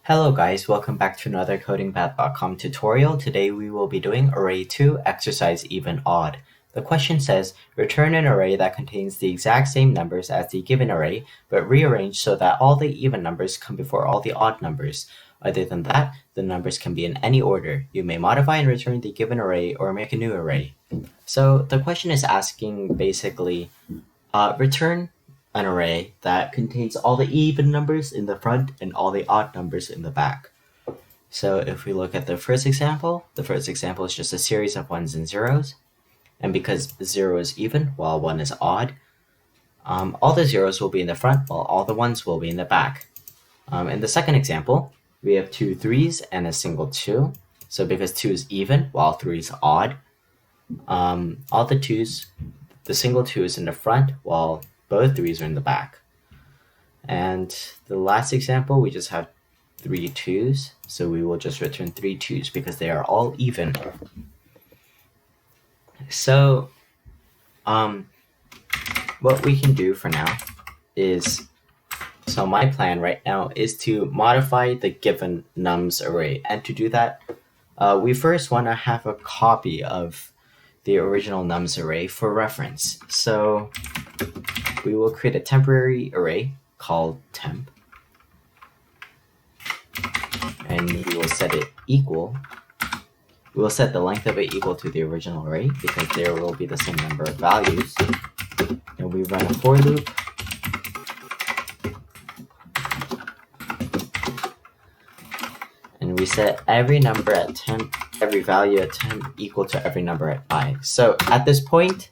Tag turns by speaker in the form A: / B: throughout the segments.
A: Hello guys, welcome back to another codingpath.com tutorial. Today we will be doing Array-2 exercise evenOdd. The question says, return an array that contains the exact same numbers as the given array, but rearrange so that all the even numbers come before all the odd numbers. Other than that, the numbers can be in any order. You may modify and return the given array or make a new array. So the question is asking basically, return an array that contains all the even numbers in the front and all the odd numbers in the back. So if we look at the first example is just a series of ones and zeros. And because 0 is even while 1 is odd, all the zeros will be in the front while all the ones will be in the back. In the second example, we have two 3s and a single 2. So because 2 is even while 3 is odd, all the 2s, the single 2 is in the front while both 3s are in the back. And the last example, we just have 3 2s. So we will just return 3 2s because they are all even. So what we can do for now is, so my plan right now is to modify the given nums array. And to do that, we first want to have a copy of the original nums array for reference. So we will create a temporary array called temp, and we will set it equal. We will set the length of it equal to the original array because there will be the same number of values. And we run a for loop. And we set every number at temp, every value at temp equal to every number at I. So at this point,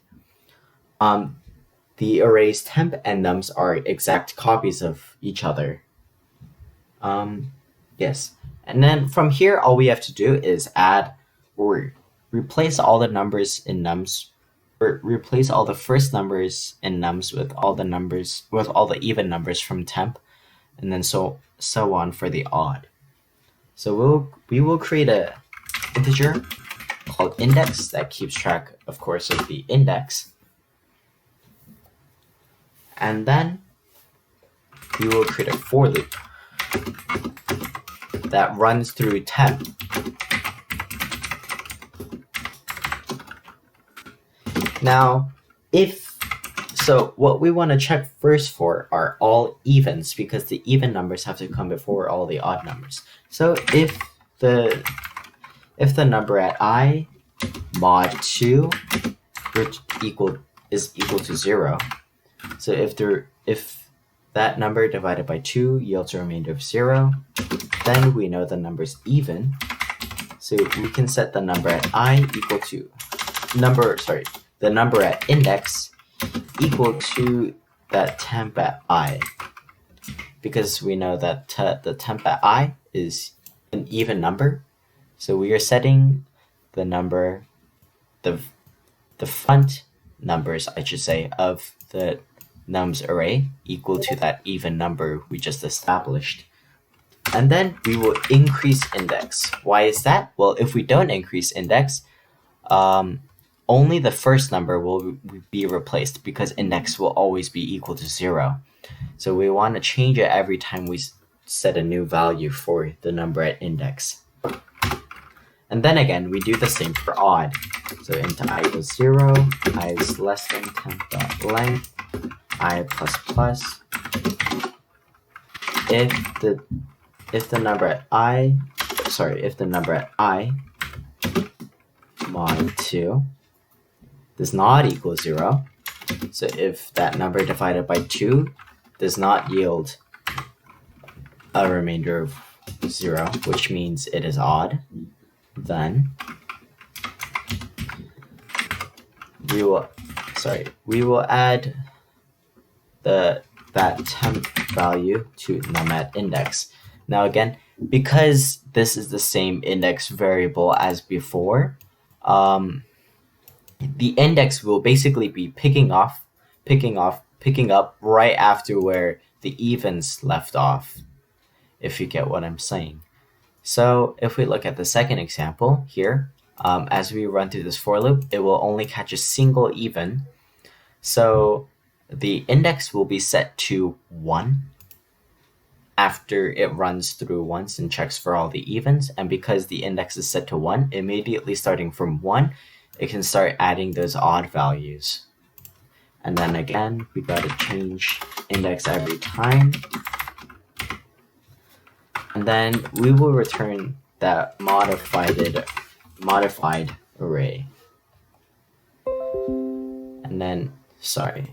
A: the arrays temp and nums are exact copies of each other. Yes. And then from here, all we have to do is add or replace all the numbers in nums, or replace all the first numbers in nums with all the numbers, with all the even numbers from temp, and then so on for the odd. So we will create a integer called index that keeps track, of course, of the index. And then we will create a for loop that runs through temp. Now, so what we want to check first for are all evens, because the even numbers have to come before all the odd numbers. So if the number at I mod 2 is equal to 0, so if that number divided by 2 yields a remainder of 0, then we know the number's even. So we can set the number at I equal to the number at index equal to that temp at I, because we know that the temp at I is an even number. So we are setting the number, the front numbers, I should say, of the nums array equal to that even number we just established. And then we will increase index. Why is that? Well, if we don't increase index, only the first number will be replaced because index will always be equal to 0. So we want to change it every time we set a new value for the number at index. And then again, we do the same for odd. So int I equals 0, I is less than temp.length, I plus plus. If the number at I mod 2 does not equal 0, so if that number divided by 2 does not yield a remainder of 0, which means it is odd, then we will add that temp value to num at index. Now again, because this is the same index variable as before, the index will basically be picking up right after where the evens left off, if you get what I'm saying. So if we look at the second example here, as we run through this for loop, it will only catch a single even. So the index will be set to 1. after it runs through once and checks for all the evens, and because the index is set to 1, immediately starting from 1, it can start adding those odd values. And then again, we gotta change index every time. And then we will return that modified array. And then,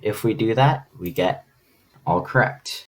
A: if we do that, we get all correct.